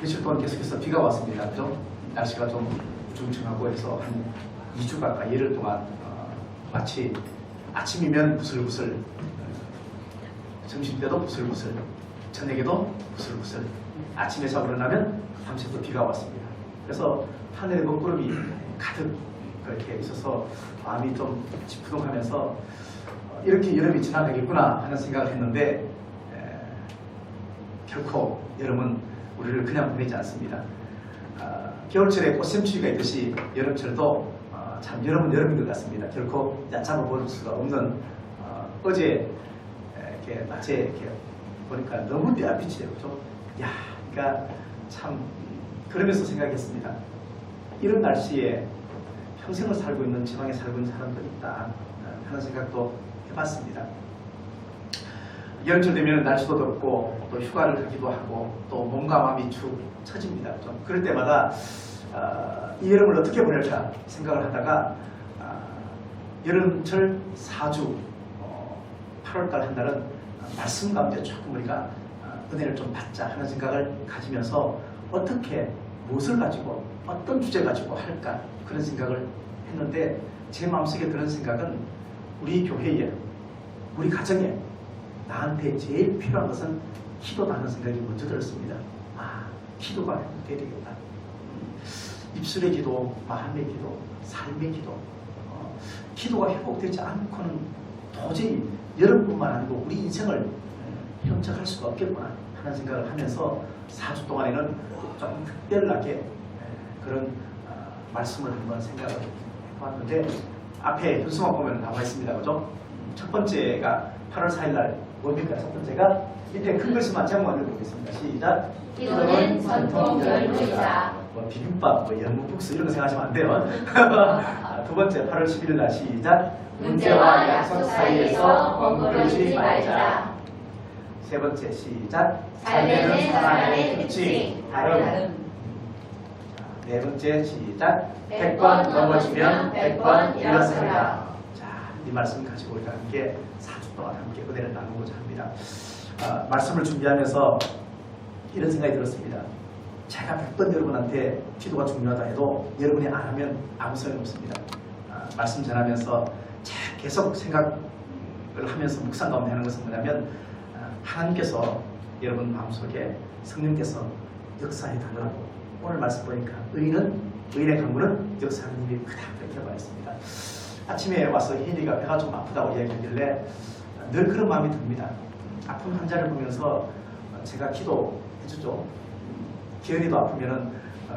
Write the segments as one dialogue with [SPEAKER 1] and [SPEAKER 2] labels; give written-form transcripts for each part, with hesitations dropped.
[SPEAKER 1] 며칠 동안 계속해서 비가 왔습니다. 그죠? 날씨가 좀 우중충하고 해서 한 2주 가까이 열흘 동안 마치 아침이면 부슬부슬, 점심때도 부슬부슬, 저녁에도 부슬부슬, 아침에 자고 일어나면 밤새도 비가 왔습니다. 그래서 하늘에 먹구름이 가득 그렇게 있어서 마음이 좀 찌푸둥하면서 이렇게 여름이 지나가겠구나 하는 생각을 했는데 결코 여름은 우리를 그냥 보내지 않습니다. 겨울철에 꽃샘추위가 있듯이 여름철도 참 여름은 여름인 것 같습니다. 결코 얕잡아 볼 수가 없는 어제 이렇게 낮에 이렇게 보니까 너무 떼아빛이에요. 그죠? 야, 그러니까 참 그러면서 생각했습니다. 이런 날씨에 평생을 살고 있는 지방에 살고 있는 사람들이 있다 하는 생각도 해봤습니다. 여름철 되면 날씨도 덥고 또 휴가를 가기도 하고 또 몸과 마음이 축 처집니다. 좀 그럴 때마다 이 여름을 어떻게 보낼까 생각을 하다가 여름철 4주 8월달 한 달은 말씀 가운데 조금 우리가 은혜를 좀 받자 하는 생각을 가지면서 어떻게 무엇을 가지고 어떤 주제 가지고 할까 그런 생각을 했는데 제 마음속에 드는 생각은 우리 교회에 우리 가정에 나한테 제일 필요한 것은 기도다 하는 생각이 먼저 들었습니다. 기도가 회복돼야 되겠다. 입술의 기도, 마음의 기도, 삶의 기도. 기도가 회복되지 않고는 도저히 여러분뿐만 아니고 우리 인생을 형성할 수가 없겠구나 하는 생각을 하면서 4주 동안에는 좀 특별하게 그런 말씀을 한번 생각을 해봤는데 앞에 현수막 보면 나와 있습니다. 그죠? 첫 번째가 8월 4일 날 뭡니까? 첫 번째가 밑에 큰 글씨만 제목만 읽어보겠습니다. 시작.
[SPEAKER 2] 기도는 전통 열무이자.
[SPEAKER 1] 비빔밥, 열무국수 이런 거 생각하시면 안 돼요. 두 번째 8월 11일 날 시작.
[SPEAKER 2] 문제와 약속 사이에서 머무르지 말자.
[SPEAKER 1] 세 번째 시작.
[SPEAKER 2] 삶에는 사람의 특징, 다름.
[SPEAKER 1] 네 번째 시작.
[SPEAKER 2] 100번 넘어지면 100번 일어서라.
[SPEAKER 1] 자, 이 말씀 가지고 우리가 함께 4주 동안 함께 은혜를 나누고자 합니다. 말씀을 준비하면서 이런 생각이 들었습니다. 제가 100번 여러분한테 기도가 중요하다 해도 여러분이 안 하면 아무 소용이 없습니다. 말씀 전하면서 계속 생각을 하면서 묵상 가운데 하는 것은 뭐냐면 하나님께서 여러분 마음속에 성령께서 역사해 달라고 오늘 말씀 보니까 의인의 강구는 역사하는 힘이 크다 그렇게 말했습니다. 아침에 와서 혜리가 배가 좀 아프다고 이야기하길래 늘 그런 마음이 듭니다. 아픈 환자를 보면서 제가 기도해주죠. 기현이도 아프면은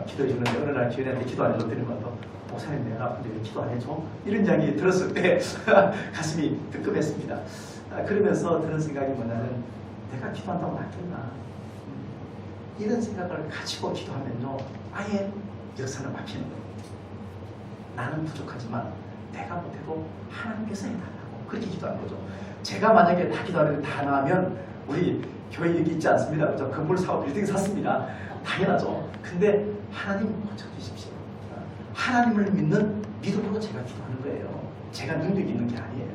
[SPEAKER 1] 기도해 주는데 어느 날 기현이한테 기도 안 해줬더니 또 목사님 내가 아픈데 왜 기도 안 해줘? 이런 이야기 들었을 때 가슴이 뜨끔했습니다. 그러면서 드는 생각이 뭐냐면 내가 기도한다고 낫겠나? 이런 생각을 가지고 기도하면요 아예 역사는 막히는 거예요. 나는 부족하지만 내가 못해도 하나님께서 해달라고 그렇게 기도하는 거죠. 제가 만약에 다 기도하는데 다 나가면 우리 교회 여기 있지 않습니다. 그죠? 건물 사고 빌딩 샀습니다. 당연하죠. 근데 하나님 고쳐주십시오. 하나님을 믿는 믿음으로 제가 기도하는 거예요. 제가 능력이 있는 게 아니에요.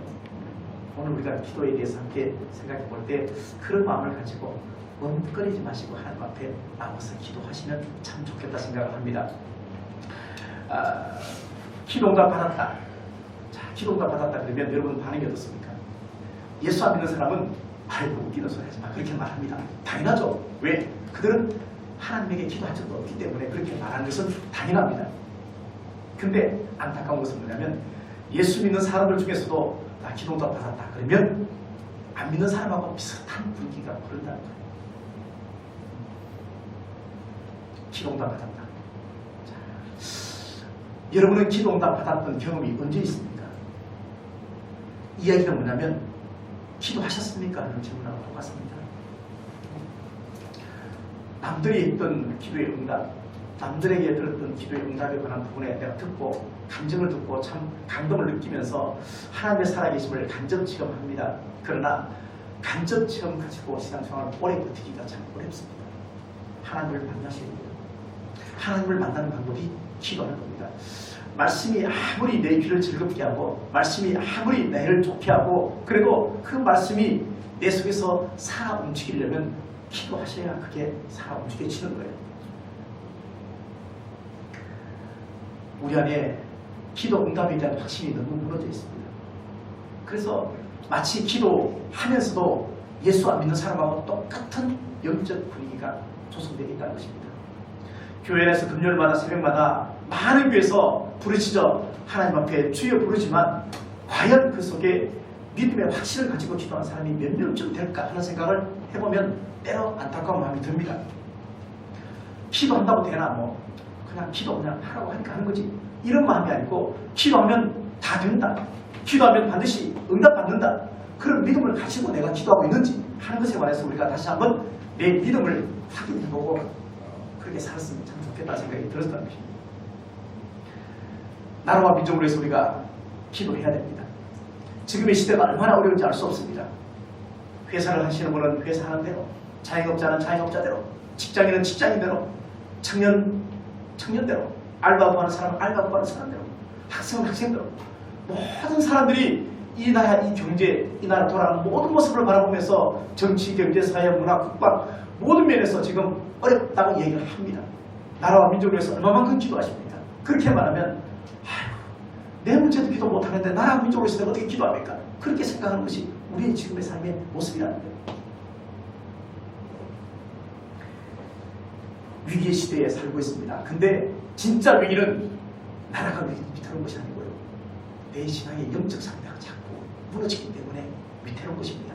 [SPEAKER 1] 오늘 우리가 기도에 대해서 함께 생각해 볼 때 그런 마음을 가지고 멈거리지 마시고 하나님 앞에 나와서 기도하시면 참 좋겠다 생각을 합니다. 기도응답 받았다. 자, 기도응답 받았다 그러면 여러분 반응이 어떻습니까? 예수 안 믿는 사람은 아이고 웃기는 소리 하지 마 그렇게 말합니다. 당연하죠. 왜? 그들은 하나님에게 기도한 적도 없기 때문에 그렇게 말하는 것은 당연합니다. 근데 안타까운 것은 뭐냐면 예수 믿는 사람들 중에서도 나 기도응답 받았다 그러면 안 믿는 사람하고 비슷한 분위기가 흐른다는 거예요. 기도응답 받았다. 자, 여러분은 기도응답 받았던 경험이 언제 있습니까? 이야기는 뭐냐면 기도하셨습니까? 하는 질문하고 똑같습니다. 남들이 했던 기도의 응답, 남들에게 들었던 기도의 응답에 관한 부분에 내가 듣고 감정을 듣고 참 감동을 느끼면서 하나님의 살아계심을 간접 체험합니다. 그러나 간접 체험 가지고 신앙생활을 오래 버티기가 참 어렵습니다. 하나님을 만나셔야 돼요. 하나님을 만나는 방법이 기도하는 겁니다. 말씀이 아무리 내 귀를 즐겁게 하고 말씀이 아무리 내를 좋게 하고 그래도 그 말씀이 내 속에서 살아 움직이려면 기도하셔야 그게 살아 움직여지는 거예요. 우리 안에 기도 응답에 대한 확신이 너무 무너져 있습니다. 그래서 마치 기도하면서도 예수 안 믿는 사람하고 똑같은 영적 분위기가 조성되어 있다는 것입니다. 교회 안에서 금요일마다 새벽마다 많은 교회에서 부르짖어 하나님 앞에 주여 부르지만 과연 그 속에 믿음의 확신을 가지고 기도하는 사람이 몇 명쯤 될까 하는 생각을 해보면 때로 안타까운 마음이 듭니다. 기도한다고 되나 뭐 그냥 기도 그냥 하라고 하니까 하는 거지 이런 마음이 아니고 기도하면 다 된다. 기도하면 반드시 응답받는다. 그런 믿음을 가지고 내가 기도하고 있는지 하는 것에 관해서 우리가 다시 한번 내 믿음을 확인해보고 그렇게 살았으면 참 좋겠다 생각이 들었던 것입니다. 나라와 민족을 위해서 우리가 기도해야 됩니다. 지금의 시대가 얼마나 어려운지 알 수 없습니다. 회사를 하시는 분은 회사하는 대로, 자영업자는 자영업자대로, 직장인은 직장인대로, 청년대로, 알바 구하는 사람은 알바 구하는 사람대로, 학생은 학생대로 모든 사람들이 이 나라, 이 경제, 이 나라 돌아가는 모든 모습을 바라보면서 정치, 경제, 사회, 문화, 국방 모든 면에서 지금 어렵다고 얘기를 합니다. 나라와 민족을 위해서 얼마만큼 기도하십니까? 그렇게 말하면 내 문제도 기도 못하는데 나라 민족을 위해서 내가 어떻게 기도합니까? 그렇게 생각하는 것이 우리의 지금의 삶의 모습이라는 거예요. 위기의 시대에 살고 있습니다. 근데 진짜 위기는 나라가 위태로운 것이 아니고요. 내 신앙의 영적 상태가 자꾸 무너지기 때문에 위태로운 것입니다.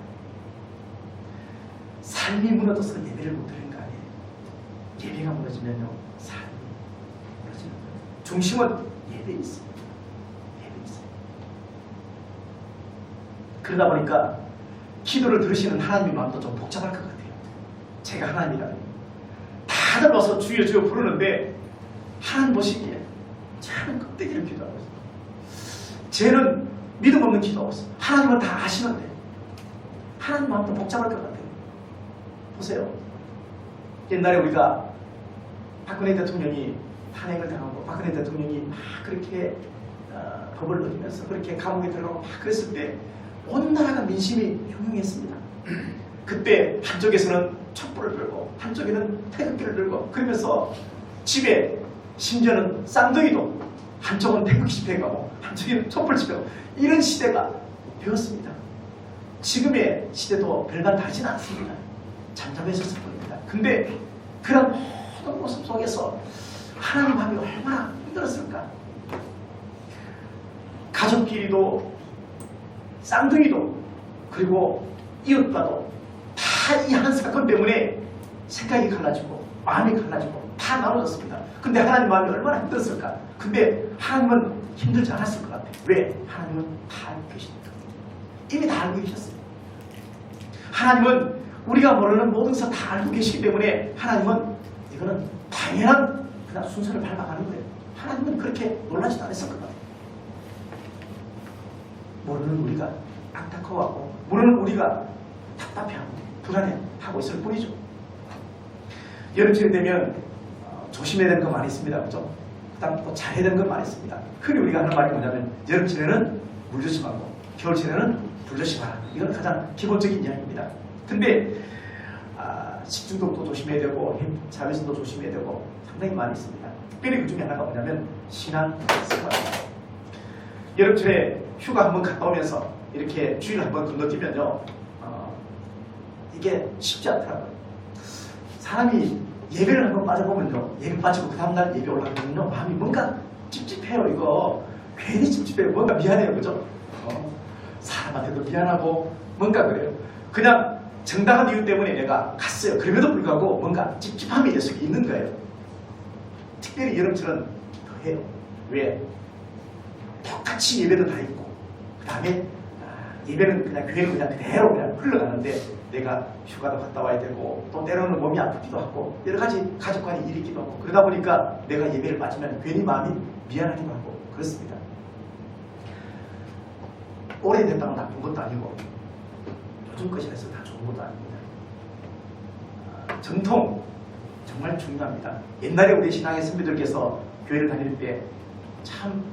[SPEAKER 1] 삶이 무너져서 예배를 못 드리는 거 아니에요. 예배가 무너지면요. 삶이 무너지는 거예요. 중심은 예배에 있어요. 그러다 보니까 기도를 들으시는 하나님의 마음도 좀 복잡할 것 같아요. 제가 하나님이라면 다들 와서 주여 주여 부르는데 하나님 보시기에 저는 껍데기를 기도하고 있어요. 쟤는 믿음 없는 기도하고 있어요. 하나님은 다 아시는데 하나님 마음도 복잡할 것 같아요. 보세요. 옛날에 우리가 박근혜 대통령이 탄핵을 당하고 박근혜 대통령이 막 그렇게 법을 어기면서 그렇게 감옥에 들어가고 막 그랬을 때 온 나라가 민심이 흉흉했습니다. 그때 한쪽에서는 촛불을 들고 한쪽에는 태극기를 들고 그러면서 집에 심지어는 쌍둥이도 한쪽은 태극기 집회에 가고 한쪽에는 촛불 집회에 가고 이런 시대가 되었습니다. 지금의 시대도 별반 다르지는 않습니다. 잠잠해졌을 뿐입니다. 근데 그런 모든 모습 속에서 하나님 마음이 얼마나 힘들었을까. 가족끼리도 쌍둥이도 그리고 이웃과도 다 이 한 사건 때문에 생각이 갈라지고 마음이 갈라지고 다 나눠졌습니다. 근데 하나님 마음이 얼마나 힘들었을까. 근데 하나님은 힘들지 않았을 것 같아요. 왜? 하나님은 다 알고 계시니까. 이미 다 알고 계셨어요. 하나님은 우리가 모르는 모든 것을 다 알고 계시기 때문에 하나님은 이거는 당연한 그냥 순서를 밟아가는 거예요. 하나님은 그렇게 놀라지도 않았을 것 같아요. 모르는 우리가 안타까워하고 모르는 우리가 답답해하고 불안해하고 있을 뿐이죠. 여름철이 되면 조심해야 되는 거 많이 있습니다. 그죠? 그 다음 또 잘해야 되는 건 많이 있습니다. 흔히 우리가 하는 말이 뭐냐면 여름철에는 물 조심하고 겨울철에는 불 조심하라. 이건 가장 기본적인 이야기입니다. 근데 식중독도 조심해야 되고 자외선도 조심해야 되고 상당히 많이 있습니다. 특별히 그 중에 하나가 뭐냐면 신앙 습관입니다. 여름철에 휴가 한번 갔다 오면서 이렇게 주일 한번 건너뛰면요 이게 쉽지 않더라고요. 사람이 예배를 한번 빠져보면요 예배 빠지고 그 다음날 예배 올라가면요 마음이 뭔가 찝찝해요. 이거 괜히 찝찝해요. 뭔가 미안해요. 그죠? 사람한테도 미안하고 뭔가 그래요. 그냥 정당한 이유 때문에 내가 갔어요. 그럼에도 불구하고 뭔가 찝찝함이 내 속에 있는 거예요. 특별히 여름철은 더 해요. 왜? 똑같이 예배도 다 있고 그 다음에 예배는 그냥 교회는 그냥 그대로 그냥 흘러가는데 내가 휴가도 갔다 와야 되고 또 때로는 몸이 아프기도 하고 여러 가지 가족 간의 일이 있기도 하고 그러다 보니까 내가 예배를 빠지면 괜히 마음이 미안하기도 하고 그렇습니다. 오래됐다고 나쁜 것도 아니고 요즘 것이라 해서 다 좋은 것도 아닙니다. 전통 정말 중요합니다. 옛날에 우리 신앙의 선배들께서 교회를 다닐 때 참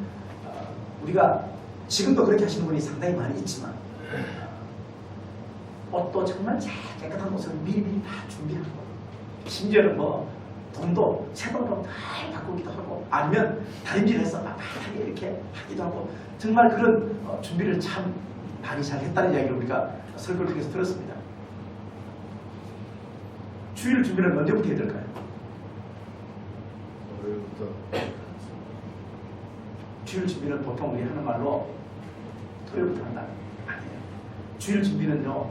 [SPEAKER 1] 우리가 지금도 그렇게 하시는 분이 상당히 많이 있지만 옷도 정말 잘 깨끗한 옷을 미리미리 다 준비하고 심지어는 뭐 돈도 새 돈으로 다 바꾸기도 하고 아니면 다림질해서 막하게 이렇게 하기도 하고 정말 그런 준비를 참 많이 잘 했다는 이야기를 우리가 설교를 통해서 들었습니다. 주일 준비는 언제부터 해야 될까요?
[SPEAKER 3] 월요일부터.
[SPEAKER 1] 주일 준비는 보통 우리 하는 말로 토요일부터 한다. 아니에요. 주일 준비는요,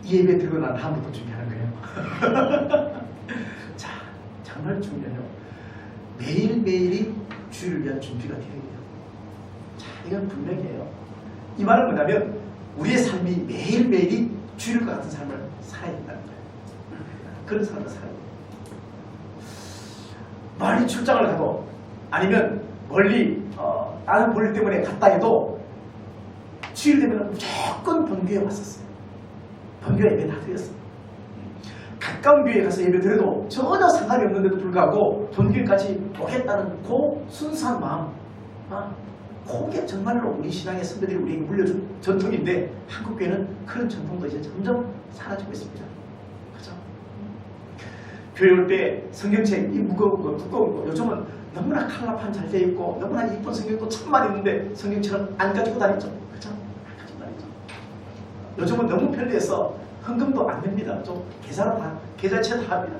[SPEAKER 1] 이 예배 들고 난 다음부터 준비하는 거예요. 자, 정말 중요해요. 매일매일이 주일을 위한 준비가 되어야 돼요. 자, 이건 분명해요. 이 말은 뭐냐면 우리의 삶이 매일매일이 주일과 같은 삶을 살아야 된다는 거예요. 그런 삶을 살아야 돼요. 멀리 출장을 가도 아니면 멀리 다른 볼일 때문에 갔다 해도 주일 되면 무조건 본교에 왔었어요. 본교 예배 다 드렸어요. 가까운 교회에 가서 예배 드려도 전혀 상관이 없는데도 불구하고 본교까지 오겠다는 그 순수한 마음, 그게 정말로 우리 신앙의 선배들이 우리에게 물려준 전통인데 한국교회는 그런 전통도 이제 점점 사라지고 있습니다. 그죠? 교회 올 때 성경책 이 무거운 거 두꺼운 거 요즘은 너무나 칼라판 잘 돼 있고 너무나 이쁜 성경도 참만 있는데 성경책은 안 가지고 다니죠. 그죠? 안 가지고 다니죠. 요즘은 너무 편리해서 헌금도 안 냅니다. 좀 계좌로 다 계좌이체 다 합니다.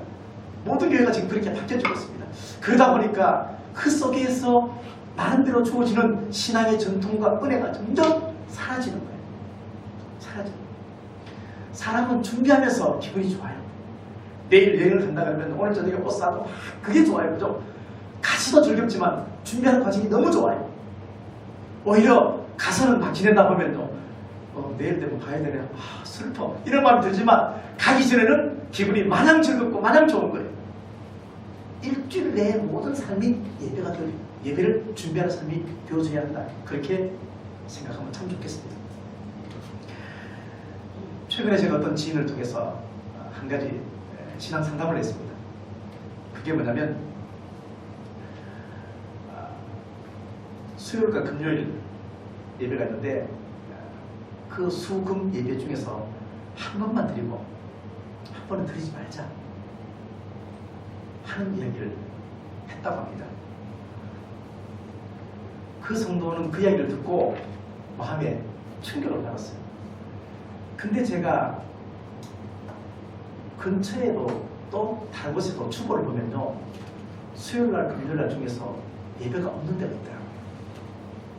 [SPEAKER 1] 모든 교회가 지금 그렇게 바뀌어지고 있습니다. 그러다 보니까 그 속에서 나름대로 주어지는 신앙의 전통과 은혜가 점점 사라지는 거예요. 사라지는 거예요. 사람은 준비하면서 기분이 좋아요. 내일 여행을 간다 그러면 오늘 저녁에 옷 사고 그게 좋아요. 그죠? 가시도 즐겁지만 준비하는 과정이 너무 좋아요. 오히려 가서는 막 지낸다 보면요. 내일 되면 가야 되네. 슬퍼. 이런 마음이 들지만 가기 전에는 기분이 마냥 즐겁고 마냥 좋은 거예요. 일주일 내에 모든 삶이 예배가 되어요. 예배를 준비하는 삶이 되어져야 한다. 그렇게 생각하면 참 좋겠습니다. 최근에 제가 어떤 지인을 통해서 한 가지 신앙 상담을 했습니다. 그게 뭐냐면 수요일과 금요일 예배가 있는데 그 수금 예배 중에서 한 번만 드리고 한 번은 드리지 말자 하는 이야기를 했다고 합니다. 그 성도는 그 이야기를 듣고 마음에 충격을 받았어요. 근데 제가 근처에도 또 다른 곳에도 추보를 보면요, 수요일날 금요일날 중에서 예배가 없는 데가 있더라고요.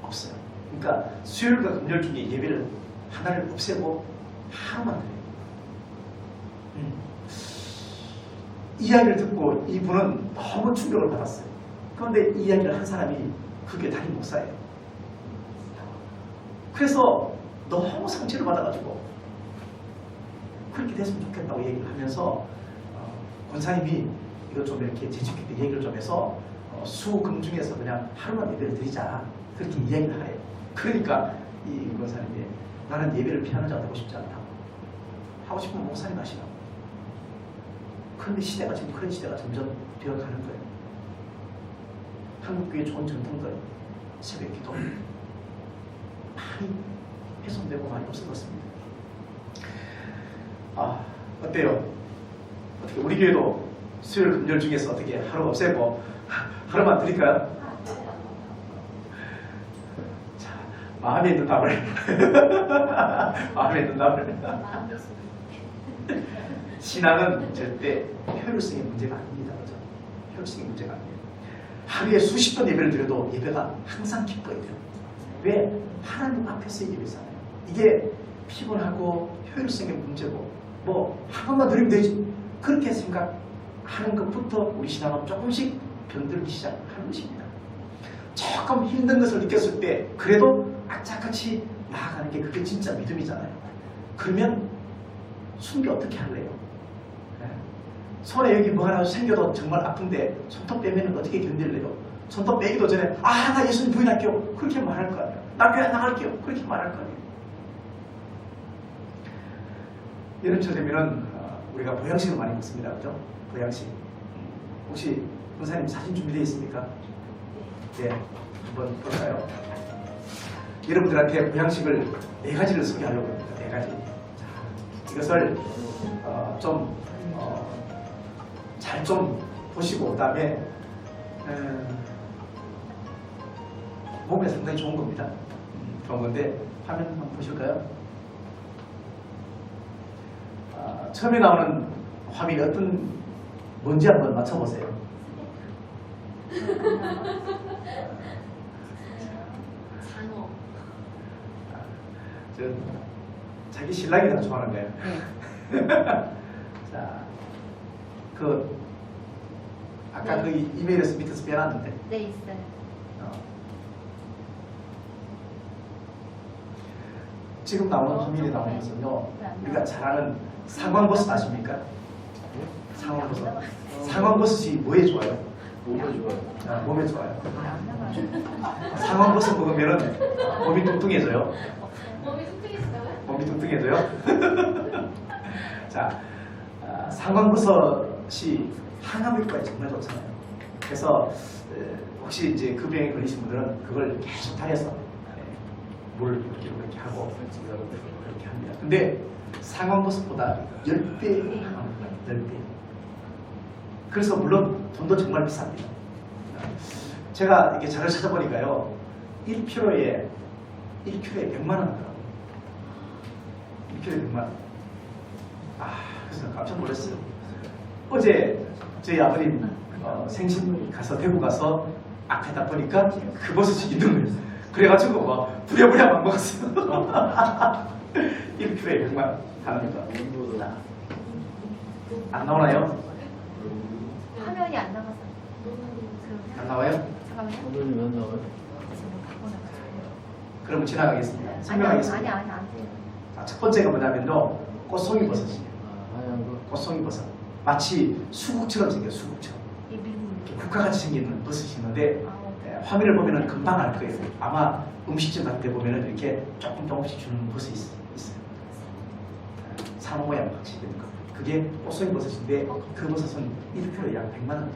[SPEAKER 1] 없어요. 그러니까 수요일과 금요일 중에 예배를 하나를 없애고 하루만 드려요. 이 이야기를 듣고 이분은 너무 충격을 받았어요. 그런데 이 이야기를 한 사람이 그게 담임 목사예요. 그래서 너무 상처를 받아가지고 그렇게 됐으면 좋겠다고 얘기를 하면서 권사님이 이거 좀 이렇게 재촉 있게 얘기를 좀 해서 수금 중에서 그냥 하루만 예배를 드리자 그렇게 이야기를 하래요. 그러니까 이 권사님이 나는 예배를 피하는 자 되고 싶지 않다고, 하고 싶으면 목사님 하시라고. 그런데 시대가 지금 그런 시대가 점점 되어가는 거예요. 한국교회 좋은 전통들, 새벽 기도 많이 훼손되고 많이 없어졌습니다. 어때요? 어떻게 우리 교회도 수요일 금요일 중에서 어떻게 하루 없애고 하루만 드릴까요? 자, 마음에 있는 답을 마음에 있는 답을 신앙은 절대 효율성의 문제가 아닙니다. 그렇죠? 효율성의 문제가 아니에요. 하루에 수십 번 예배를 드려도 예배가 항상 기뻐야 돼요. 왜? 하나님 앞에서 예배잖아요. 이게 피곤하고 효율성의 문제고 한 번만 드리면 되지 그렇게 생각하는 것부터 우리 신앙은 조금씩 병들기 시작하는 것입니다. 조금 힘든 것을 느꼈을 때 그래도 악착같이 나아가는 게 그게 진짜 믿음이잖아요. 그러면 순교 어떻게 할래요? 손에 여기 뭐 하나 생겨도 정말 아픈데 손톱 빼면 어떻게 견딜래요? 손톱 빼기도 전에 나 예수님 부인할게요 그렇게 말할 거 아니에요. 나 교회 안 나갈게요 그렇게 말할 거 아니에요. 여름철 되면은 우리가 보양식을 많이 먹습니다. 그죠? 보양식. 혹시 권사님 사진 준비되어 있습니까? 네, 한번 볼까요? 여러분들한테 보양식을 4가지를 소개하려고 합니다. 4가지. 자, 이것을 잘 좀 보시고 그다음에 몸에 상당히 좋은 겁니다. 좋은 건데 화면 한번 보실까요? 처음에 나오는 화면이 어떤 뭔지 한번 맞춰보세요.
[SPEAKER 2] 장어.
[SPEAKER 1] 저 자기 신랑이 다 좋아하는 거예요. 자, 아까 그 이메일에서 밑에서 빼놨는데.
[SPEAKER 2] 네, 있어요.
[SPEAKER 1] 지금 나오는 화면에 나오는 것은요, 우리가 잘 아는 상황버섯 아십니까? 상황버섯. 상황버섯이 뭐에 좋아요?
[SPEAKER 3] 몸에 좋아요.
[SPEAKER 1] 몸에 좋아요. 상황버섯 먹으면은 몸이 뚱뚱해져요.
[SPEAKER 2] 몸이 뚱뚱해지나요?
[SPEAKER 1] 몸이 뚱뚱해져요. 자, 상황버섯이 항암효과에 정말 좋잖아요. 그래서 혹시 이제 그 병에 걸리신 분들은 그걸 계속 달여서 물 이렇게 하고 그렇게 합니다. 근데 상황버섯보다 10배 항암효과, 10배. 그래서 물론 돈도 정말 비쌉니다. 제가 이렇게 자료를 찾아보니까요, 1kg에 100만 원 하더라고요. 1kg에 100만 원. 그래서 깜짝 놀랐어요. 어제 저희 아버님 생신 가서 대구 가서 앞에다 보니까 그 버섯이 있는 거예요. 그래가지고 막 부랴부랴 막 먹었어요. 1kg에 100만 원 합니다. 안 나오나요?
[SPEAKER 2] 화면이 안 나가서.
[SPEAKER 1] 안 나와요?
[SPEAKER 2] 잠깐만요.
[SPEAKER 3] 오늘이 몇 나와요?
[SPEAKER 1] 그러면 지나가겠습니다. 설명하겠습니다.
[SPEAKER 2] 아니, 안 돼요.
[SPEAKER 1] 자, 첫 번째가 뭐냐면요, 꽃송이 버섯이에요.
[SPEAKER 3] 하얀 거.
[SPEAKER 1] 꽃송이 버섯. 마치 수국처럼 생겨요, 수국처럼.
[SPEAKER 2] 이 밀물.
[SPEAKER 1] 국화같이 생기는 버섯이 있는데, 화면을 보면 금방 알 거예요. 아마 음식점 같은 데 보면 이렇게 조금씩 주는 버섯이 있어요. 산호 모양 같이 되는 거. 그게 꽃송이 버섯인데, 그 버섯은 1kg에 약 100만 원.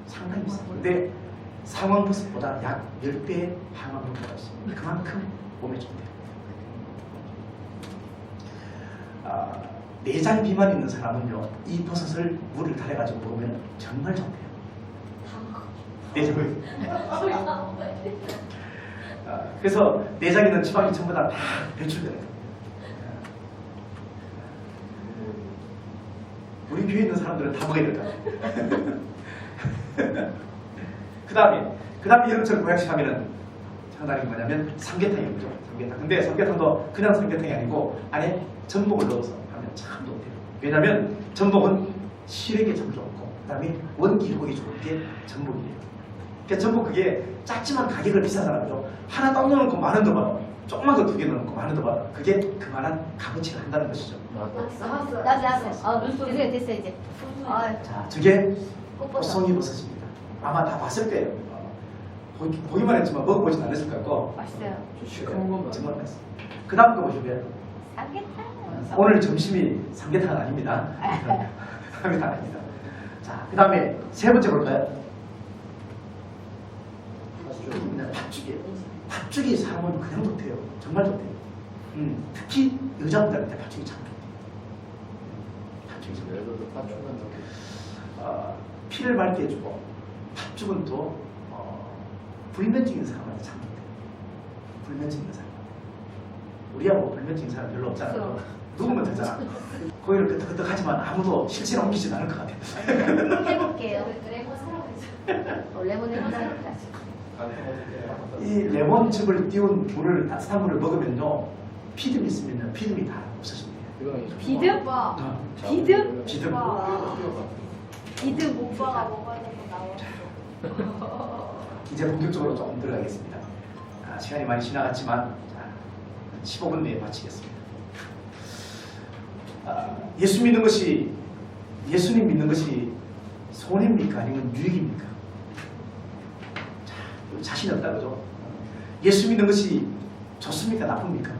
[SPEAKER 1] 상당히 비싸요. 근데 상황버섯보다 약 10배의 항암 효과가 있습니다. 그만큼 몸에 좋대요. 내장 비만 있는 사람은요, 이 버섯을 물을 달여가지고 먹으면 정말 좋대요. 내장을. 그래서 내장에 있는 지방이 전부 다 배출돼요. 우리 교회에 있는 사람들은 다 먹어야 될 것 같아요. 그 다음에 여름철 보약식 하면은 상당히 뭐냐면 삼계탕이죠. 삼계탕. 근데 삼계탕도 그냥 삼계탕이 아니고 안에 전복을 넣어서 하면 참 좋대요. 왜냐면 전복은 시력에 참 좋고, 그 다음에 원기회복에 좋은 게 전복이에요. 그러니까 전복 그게 작지만 가격을 비싸잖아요. 하나 딱 넣어놓고 10,000원 더 받아. 조그만 거 2개 넣어놓고 10,000원 더 받아. 그게 그만한 값어치가 한다는 것이죠.
[SPEAKER 2] 나왔어요. 됐어요, 이제.
[SPEAKER 1] 자, 저게 꽃송이 버섯입니다. 아마 다 봤을 거예요. 보기만 했지만 먹어보진 않았을 것 같고.
[SPEAKER 2] 맛있어요.
[SPEAKER 3] 시커먼 것만.
[SPEAKER 1] 정말 맛있어요. 그 다음 거 보시면
[SPEAKER 2] 삼계탕.
[SPEAKER 1] 오늘 점심이 삼계탕은 아닙니다. 삼계탕 아닙니다. 자, 그 다음에 세 번째 볼까요? 팥죽이에요. 팥죽이 사람은 그냥 좋대요. 정말 좋대요. 특히 여자분들한테 팥죽이 참 좋대요. 팥죽이 참 좋대요.
[SPEAKER 3] 얘들도 파충만 넣고.
[SPEAKER 1] 피를 맑게 해주고, 팥죽은 또 불면증 있는 사람한테 참 좋대요. 불면증 있는 사람. 우리하고 불면증 있는 사람 별로 없잖아요. 누구면 되잖아. 고기를 끄덕끄덕하지만 아무도 실체로 옮기지는 않을 것 같아요.
[SPEAKER 2] 해볼게요. 레몬 사러 레몬 사러
[SPEAKER 1] 이 레몬즙을 띄운 물을, 따뜻한 물을 먹으면요, 피듬이 있으면 피듬이 다 없어집니다.
[SPEAKER 2] 비듬? 비듬?
[SPEAKER 1] 비듬.
[SPEAKER 2] 비듬 오빠가
[SPEAKER 1] 이제 본격적으로 조금 들어가겠습니다. 시간이 많이 지나갔지만 15분 내에 마치겠습니다. 예수님 믿는 것이 손해입니까? 아니면 유익입니까? 자신 없다 그죠? 예수 믿는 것이 좋습니까? 나쁩니까?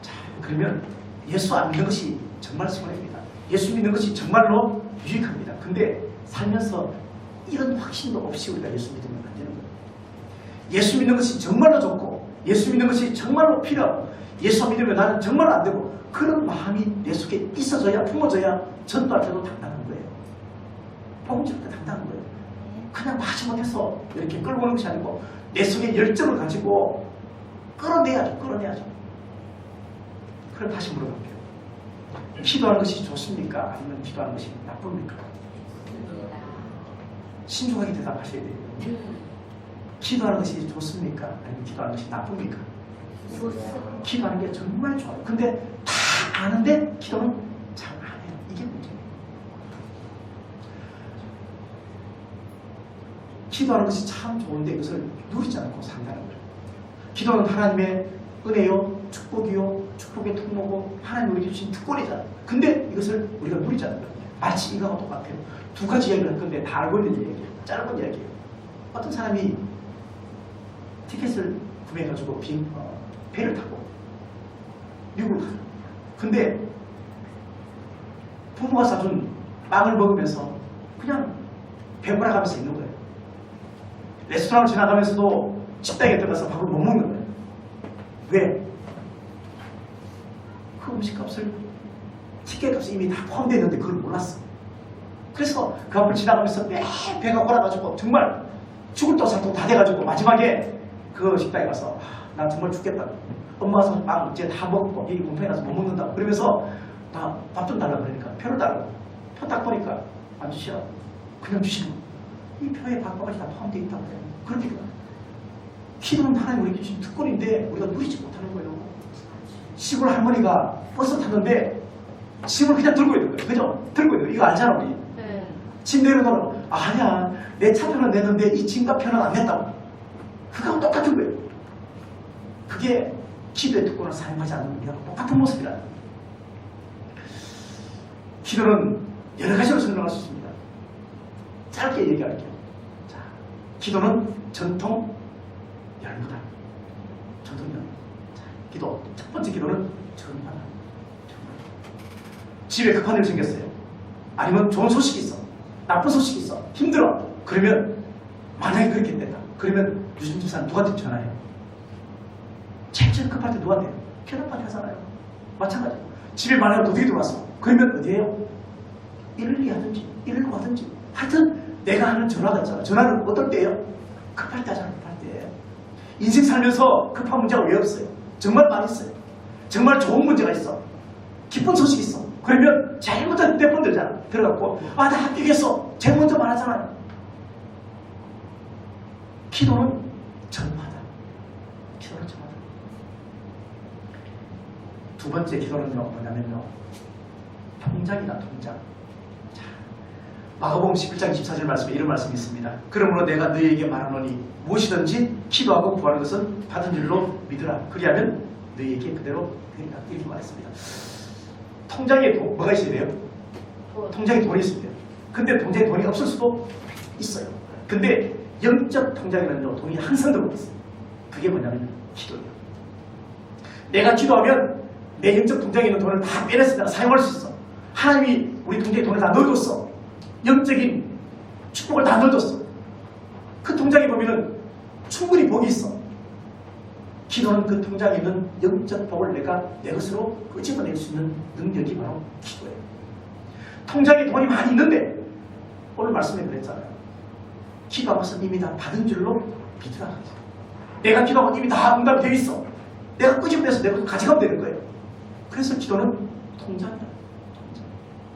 [SPEAKER 1] 자, 그러면 예수 안 믿는 것이 정말 손해입니다. 예수 믿는 것이 정말로 유익합니다. 근데 살면서 이런 확신도 없이 우리가 예수 믿으면 안 되는 거예요. 예수 믿는 것이 정말로 좋고, 예수 믿는 것이 정말로 필요하고, 예수 안 믿으면 나는 정말로 안 되고, 그런 마음이 내 속에 있어져야, 품어져야 전도할 때도 당당한 거예요. 복음적으로 당당한 거예요. 그냥 마지못해서 이렇게 끌고 오는 것이 아니고 내 속에 열정을 가지고 끌어내야죠. 그럼 다시 물어볼게요. 기도하는 것이 좋습니까? 아니면 기도하는 것이 나쁩니까? 신중하게 대답하셔야 돼요. 기도하는 것이 좋습니까? 아니면 기도하는 것이 나쁩니까? 기도하는 게 정말 좋아요. 근데 다 아는데 기도는 잘 안 해요. 이게 문제예요. 기도하는 것이 참 좋은데 그것을 누리지 않고 산다는 거예요. 기도는 하나님의 은혜요, 축복이요, 축복의 통로고 하나님 우리에게 주신 특권이잖아요. 근데 이것을 우리가 누리지 않는 거예요. 마치 이거하고 똑같아요. 두 가지 이야기를 할 건데 다 알고 있는 얘기예요. 짧은 이야기예요. 어떤 사람이 티켓을 구매해가지고 배를 타고 미국으로 가요. 근데 부모가 사준 빵을 먹으면서 그냥 배불러가면서 있는 거예요. 레스토랑을 지나가면서도 식당에 들어가서 밥을 못 먹는 거예요. 왜? 그 음식값을 티켓값이 이미 다 포함되어 있는데 그걸 몰랐어. 그래서 그 앞을 지나가면서 배가 골아가지고 정말 죽을 또 살도 다 돼가지고 마지막에 그 식당에 가서 나 정말 죽겠다. 엄마가 빵 이제 다 먹고 이 공통에 가서 못 먹는다. 그러면서 나 밥 좀 달라 그러니까 표를 달라고. 표 딱 보니까 안 주시라고. 그냥 주시는 거예요. 이 표에 밥값이 다 포함되어 있다고 해요. 그렇게 돼요. 기도는 하나님 우리에게 주신 특권인데 우리가 누리지 못하는 거예요. 시골 할머니가 버스 탔는데 짐을 그냥 들고 있는 거예요. 그죠? 들고 있는 거예요. 이거 알잖아 우리.
[SPEAKER 2] 네.
[SPEAKER 1] 짐 내려놓으면 아니야 내 차표는 냈는데 이 짐값표는 안 냈다고. 그거하고 똑같은 거예요. 그게 기도의 특권을 사용하지 않는 우리랑 똑같은 모습이라. 기도는 여러 가지로 설명할 수 있습니다. 짧게 얘기할게요. 자, 기도는 전통 열무다. 전통 열무. 자, 기도 첫 번째 기도는 전파다. 집에 급한 일 생겼어요. 아니면 좋은 소식이 있어. 나쁜 소식이 있어. 힘들어. 그러면 만약에 그렇게 된다. 그러면 요즘 집사는 누구한테 전화해요? 제일 급할 때 누구한테 해요? 캐나파한테 하잖아요. 마찬가지로. 집에 만약에 도둑이 들어왔어. 그러면 어디에요? 112 하든지 119 하든지 하여튼 내가 하는 전화가 있잖아. 전화는 어떨 때예요? 급할 때 하잖아요. 급할 때. 인생 살면서 급한 문제가 왜 없어요? 정말 많이 있어요. 정말 좋은 문제가 있어. 기쁜 소식이 있어. 그러면 제일 먼저 휴대폰 들잖아. 들어갖고 나 합격했어. 제일 먼저 말하잖아요. 기도는 전파다. 기도는 전파다. 두 번째 기도는요 뭐냐면요 통장이다. 통장. 자, 마가복음 11장 24절 말씀에 이런 말씀이 있습니다. 그러므로 내가 너희에게 말하노니 무엇이든지 기도하고 구하는 것은 받은 줄로 믿으라. 그리하면 너희에게 그대로 되리라. 이렇게 말했습니다. 통장에 뭐가 있어야 돼요? 통장에 돈이 있어야 돼요. 근데 통장에 돈이 없을 수도 있어요. 근데 영적 통장에는요 돈이 항상 들어가 있어요. 그게 뭐냐면 기도예요. 내가 기도하면 내 영적 통장에 있는 돈을 다 빼내서 내가 사용할 수 있어. 하나님이 우리 통장에 돈을 다 넣어줬어. 영적인 축복을 다 넣어줬어. 그 통장에 보면은 충분히 복이 있어. 기도는 그 통장에 있는 영적 복을 내가 내 것으로 끄집어낼 수 있는 능력이 바로 기도예요. 통장에 돈이 많이 있는데 오늘 말씀에 그랬잖아요. 기도한 것은 이미 다 받은 줄로 믿으라. 내가 기도한 건 이미 다 응답이 되어 있어. 내가 끄집어내서 내 것을 가져가면 되는 거예요. 그래서 기도는 통장이다.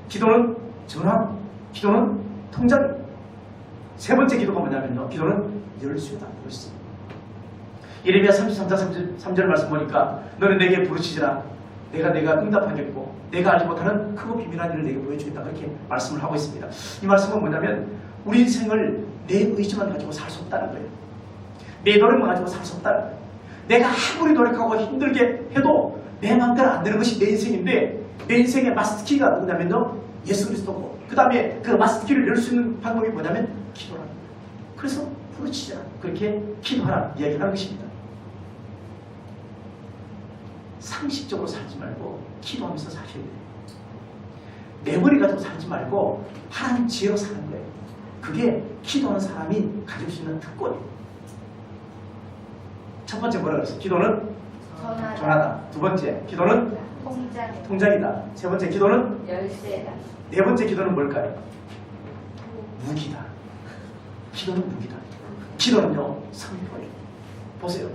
[SPEAKER 1] 기도는 전화, 기도는 통장. 세 번째 기도가 뭐냐면요. 기도는 열쇠다. 열쇠. 예레미야 33장 3절 말씀 보니까 너는 내게 부르짖으라. 내가 응답하겠고 내가 알지 못하는 크고 비밀한 일을 내게 보여주겠다. 그렇게 말씀을 하고 있습니다. 이 말씀은 뭐냐면 우리 인생을 내 의지만 가지고 살 수 없다는 거예요. 내 노력만 가지고 살 수 없다는 거예요. 내가 아무리 노력하고 힘들게 해도 내 마음대로 안 되는 것이 내 인생인데 내 인생의 마스터키가 누구냐면요. 예수 그리스도고 그 다음에 그 마스터키를 열 수 있는 방법이 뭐냐면 기도라는 거예요. 그래서 부르짖으라. 그렇게 기도하라 이야기를 하는 것입니다. 상식적으로 살지 말고 기도하면서 사셔야 돼요. 내 머리 가지고 살지 말고 하나님 지혜로 사는 거예요. 그게 기도하는 사람이 가질 수 있는 특권이에요. 첫 번째 뭐라 그랬어요? 기도는 전하다. 두 번째 기도는 통장이다. 세 번째 기도는
[SPEAKER 2] 열쇠다.
[SPEAKER 1] 네 번째 기도는 뭘까요? 무기다. 기도는 무기다. 기도는요, 선포예요. 보세요.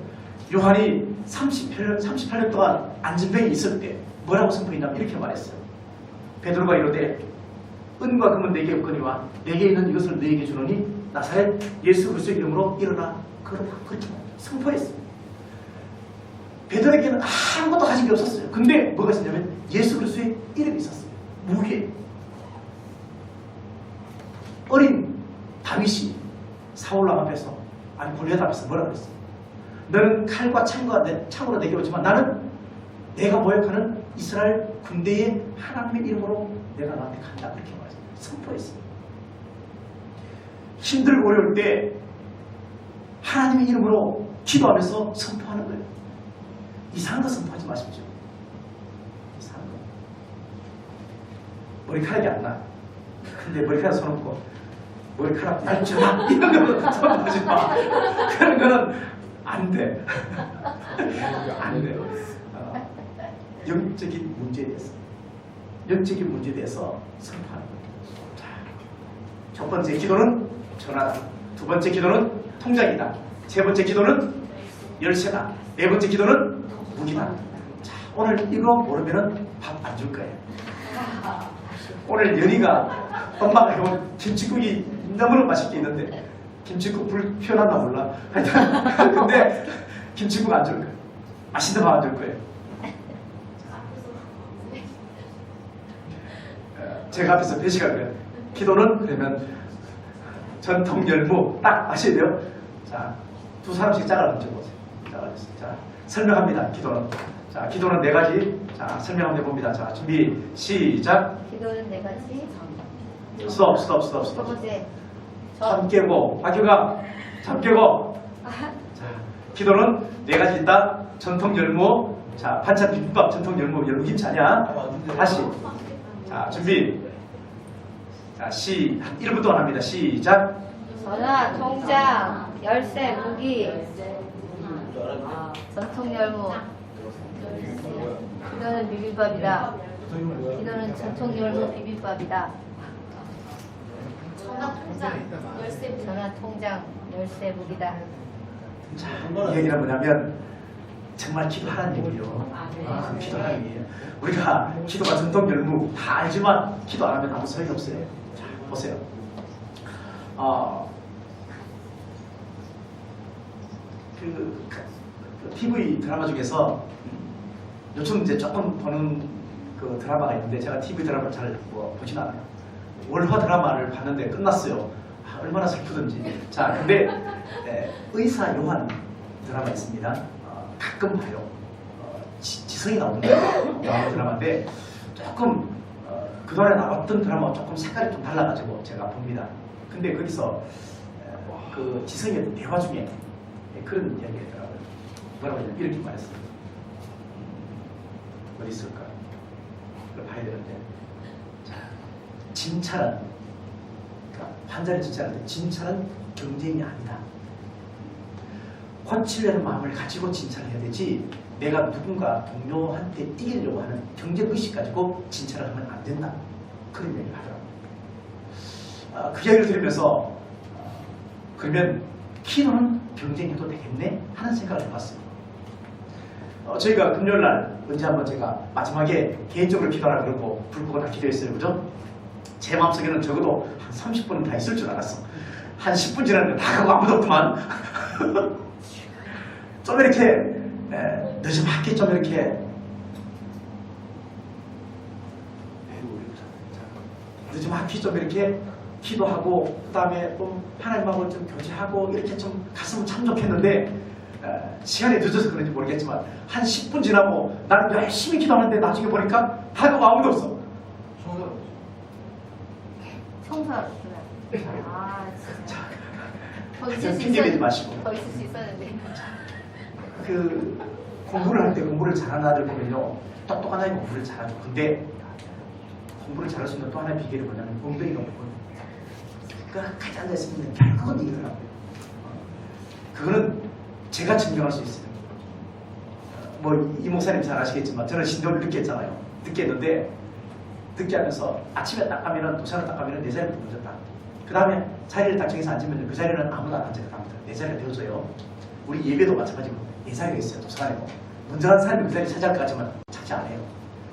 [SPEAKER 1] 요한이 38년 동안 안진병이 있을 때 뭐라고 선포했냐면 이렇게 말했어요. 베드로가 이르되 은과 금은 내게 없거니와 내게 있는 이것을 너에게 주노니 나사렛 예수 그리스도의 이름으로 일어나 걸어라. 그렇게 선포했어요. 베드로에게는 아무것도 가진 게 없었어요. 근데 뭐가 있었냐면 예수 그리스도의 이름이 있었어요. 무기에. 어린 다윗이 사울왕 앞에서 아니 골리앗 앞에서 뭐라고 했어요? 너는 칼과 창으로 내게 오지만 나는 내가 모욕하는 이스라엘 군대의 하나님의 이름으로 내가 나한테 간다. 그렇게 말했어요. 선포했어요. 힘들고 어려울 때 하나님의 이름으로 기도하면서 선포하는 거예요. 이상한 거 선포하지 마십시오. 이상한 거. 머리카락이 안 나. 근데 머리카락 손없고 머리카락 날줄 이런 거 선포하지 마. 그런 거는 안 돼. 안 돼. 영적인 문제에 대해서 영적인 문제에 대해서 선포하는 거예요. 자, 첫 번째 기도는 전하다. 두 번째 기도는 통장이다. 세 번째 기도는 열쇠다. 네 번째 기도는 무기다. 자, 오늘 이거 모르면은 밥 안 줄 거예요. 오늘 연희가 엄마가 해온 김치국이 너무나 맛있게 있는데 김치국 불 피워놨나 몰라. 하여튼 근데 김치국 안 줄 거예요. 맛있는 밥 안 줄 거예요. 제가 앞에서 배식할 거예요. 기도는 그러면 전통 열무 딱 아셔야 돼요. 자, 두 사람씩 짝을 얹어보세요. 자, 설명합니다. 기도는. 자, 기도는 네 가지. 자, 설명 한번 해봅니다. 자, 준비, 시작.
[SPEAKER 2] 기도는 네 가지.
[SPEAKER 1] 스톱.
[SPEAKER 2] 첫 번째,
[SPEAKER 1] 잠 깨고, 박효가, 잠 깨고. 자, 기도는 네 가지 있다. 전통 열무. 자, 반찬 비빔밥, 전통 열무 김치 아니야. 다시. 자, 준비. 자, 1분 동안 합니다. 시작.
[SPEAKER 2] 전화, 통장, 열쇠, 무기, 전통 열무. 기도는 비빔밥이다. 기도는 전통 열무 비빔밥이다. 전화, 통장, 열쇠, 무기다.
[SPEAKER 1] 자, 이 얘기는 뭐냐면 정말 기도하라는 얘기예요. 기도하라는 얘기예요. 우리가 기도가 전통 열무 다 알지만 기도 안 하면 아무 소용이 없어요. 자, 보세요. 그 TV 드라마 중에서 요즘 이제 조금 보는 그 드라마가 있는데 제가 TV 드라마를 잘 보진 않아요. 월화 드라마를 봤는데 끝났어요. 얼마나 슬프든지. 자, 근데 의사 요한 드라마 있습니다. 가끔 봐요. 지성이 나오는 드라마인데 조금 그동안에 나왔던 드라마와 조금 색깔이 좀 달라가지고 제가 봅니다. 근데 거기서 그 지성의 대화 중에 그런 이야기가 있더라고요. 뭐라고 하냐면 이렇게 말했어요. 어디 있을까? 그걸 봐야 되는데. 자, 진찰은 그러니까 환자를 진찰하는데 진찰은 경쟁이 아니다. 고치려는 마음을 가지고 진찰을 해야 되지 내가 누군가 동료한테 이기려고 하는 경쟁의식 가지고 진찰을 하면 안 된다. 그런 얘기를 하더라고요. 그 이야기를 들으면서 그러면 기도는 경쟁해도 되겠네 하는 생각을 해봤어요. 저희가 금요일날 언제 한번 제가 마지막에 개인적으로 기도하라 그러고 불 끄고 다 기도했어요. 그죠? 제 마음속에는 적어도 한 30분은 다 있을 줄 알았어. 한 10분 지났는데 다 가고 아무도 없더만. 좀 이렇게 늦지막히 좀 이렇게 늦지막히 좀 이렇게 기도하고 그 다음에 좀 하나님하고 좀 교제하고 이렇게 좀 갔으면 참 좋겠는데 시간이 늦어서 그런지 모르겠지만 한 10분 지나고 나는 열심히 기도하는데 나중에 보니까 다 가고 아무도 없어.
[SPEAKER 2] 청소하러 아, 진짜. 더 있을 수
[SPEAKER 1] 핑계 대지 마시고.
[SPEAKER 2] 더 있을 수 있었는데.
[SPEAKER 1] 그 공부를 할 때 공부를 잘하는 아들 보면요 똑똑한 아이 공부를 잘하죠. 근데 공부를 잘할 수 있는 또 하나의 비결이 뭐냐면 엉덩이가 높고 끝까지 앉아있으면 결국은 이기더라고요. 그거는 제가 증명할 수 있어요. 뭐 이 목사님 잘 아시겠지만 저는 신도를 늦게 했잖아요. 늦게 했는데 늦게 하면서 아침에 딱 가면은 도시락을 딱 가면은 4살부터 늦었다. 그 다음에 자리를 딱 정해서 앉으면 그 자리는 아무나 안 앉아요. 내 자리가 되어줘요. 우리 예배도 마찬가지고 내 자리가 있어요. 도서관에. 먼저 한 사람이 그 자리 차지할 것 같지만 차지 안 해요.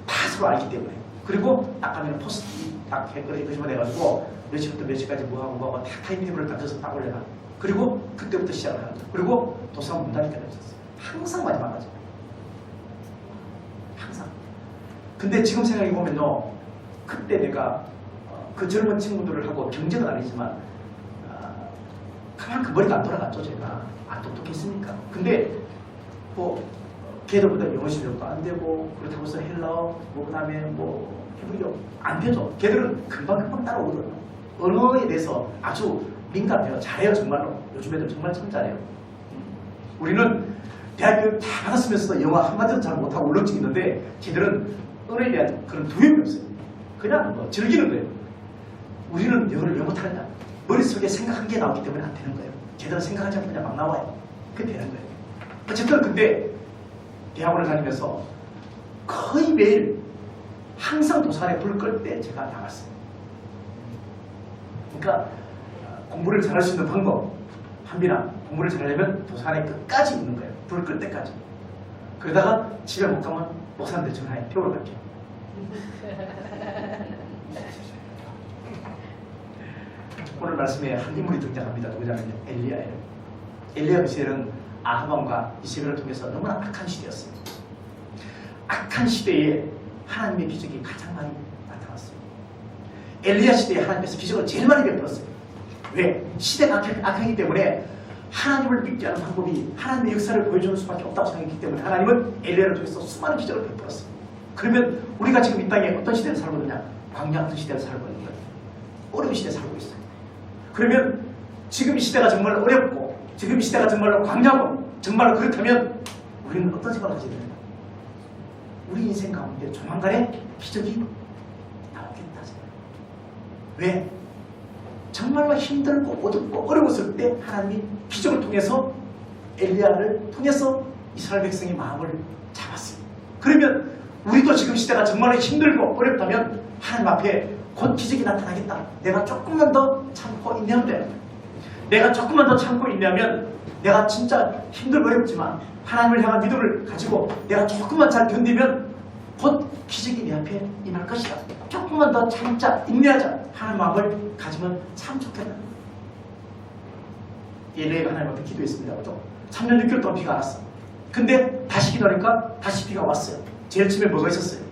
[SPEAKER 1] 다 서로 알기 때문에. 그리고 딱 가면 포스트잇 딱 거짓말 해가지고 몇 시부터 몇 시까지 뭐하고 다 타임테이블을 딱 져서 딱 올려놔. 그리고 그때부터 시작을 하는 거예요. 그리고 도서관 문 닫을 때가 있었어요. 항상 마지막까지. 항상. 근데 지금 생각해보면요. 그때 내가 그 젊은 친구들을 하고 경쟁은 아니지만 그만큼 머리가 안 돌아갔죠. 제가 안 똑똑했으니까. 근데 뭐 걔들보다 영어 실력도 안 되고 그렇다고 해서 헬라어 뭐 그다음에 뭐 해부리어 안 되죠. 걔들은 금방금방 따라오거든요. 언어에 대해서 아주 민감해요. 잘해요. 정말로. 요즘 애들 정말 참 잘해요. 우리는 대학교 다 받았으면서도 영어 한마디도 잘 못하고 울렁증이 있는데 걔들은 언어에 대한 그런 두려움이 없어요. 그냥 뭐 즐기는 거예요. 우리는 영어를 왜 못하느냐. 머릿속에 생각 한 개 나오기 때문에 안 되는 거예요. 제대로 생각하지 않고 그냥 막 나와요. 그게 되는 거예요. 어쨌든 근데 대학원을 다니면서 거의 매일 항상 도서관에 불 끌 때 제가 나갔어요. 그러니까 공부를 잘할 수 있는 방법 한빈아 공부를 잘하려면 도서관에 끝까지 있는 거예요. 불 끌 때까지. 그러다가 집에 못 가면 목사님들 전화해 태우러 갈게. 오늘 말씀에 한 인물이 등장합니다. 누구냐면요. 엘리야예요. 엘리야 그 시대는 아하방과 이세벨을 통해서 너무나 악한 시대였어요. 악한 시대에 하나님의 기적이 가장 많이 나타났어요. 엘리야 시대에 하나님께서 기적을 제일 많이 베풀었어요. 왜? 시대가 악하기 때문에 하나님을 믿지 않는 방법이 하나님의 역사를 보여주는 수밖에 없다고 생각했기 때문에 하나님은 엘리야를 통해서 수많은 기적을 베풀었어요. 그러면 우리가 지금 이 땅에 어떤 시대를 살고 있느냐? 광야 같은 시대를 살고 있는 거예요. 어려운 시대에 살고 있어요. 그러면 지금 이 시대가 정말 어렵고 지금 이 시대가 정말로 광야고 정말로 그렇다면 우리는 어떤 생각을 하게 됩니까? 우리 인생 가운데 조만간에 기적이 나오겠다 생각해요. 왜? 정말로 힘들고 어둡고 어려웠을 때 하나님이 기적을 통해서 엘리야를 통해서 이스라엘 백성의 마음을 잡았어요. 그러면 우리도 지금 시대가 정말로 힘들고 어렵다면 하나님 앞에 곧 기적이 나타나겠다. 내가 조금만 더 참고 인내하면 돼요. 내가 조금만 더 참고 인내하면 내가 진짜 힘들고 어렵지만 하나님을 향한 믿음을 가지고 내가 조금만 잘 견디면 곧 기적이 내 앞에 임할 것이다. 조금만 더 참자, 인내하자 하는 마음을 가지면 참 좋겠다. 엘리야가 하나님 앞에 기도했습니다. 또 3년 6개월 동안 비가 안 왔어. 근데 다시 기도하니까 다시 비가 왔어요. 제일 처음에 뭐가 있었어요?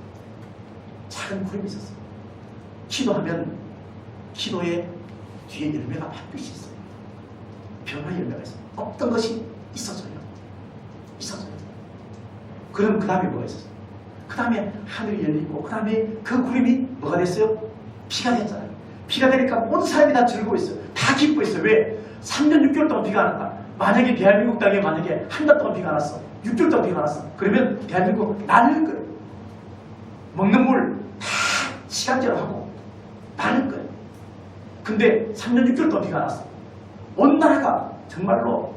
[SPEAKER 1] 작은 구름이 있었어요. 기도하면 기도의 뒤에 열매가 반드시 있어요. 변화의 열매가 있어요. 없던 것이 있어져요. 있어져요. 그럼 그 다음에 뭐가 있었어요? 그 다음에 하늘이 열리고 그 다음에 그 구름이 뭐가 됐어요? 비가 됐잖아요. 비가 되니까 모든 사람이 다 즐거워했어요. 다 기뻐 했어요. 왜? 3년 6개월 동안 비가 안 왔다. 만약에 대한민국 땅에 만약에 한 달 동안 비가 안 왔어. 6개월 동안 비가 안 왔어. 그러면 대한민국 날릴 거예요. 먹는 물 다 시간제로 하고 많을 거예요. 근데 3년 6개월 동안 비가 안 왔어. 온 나라가 정말로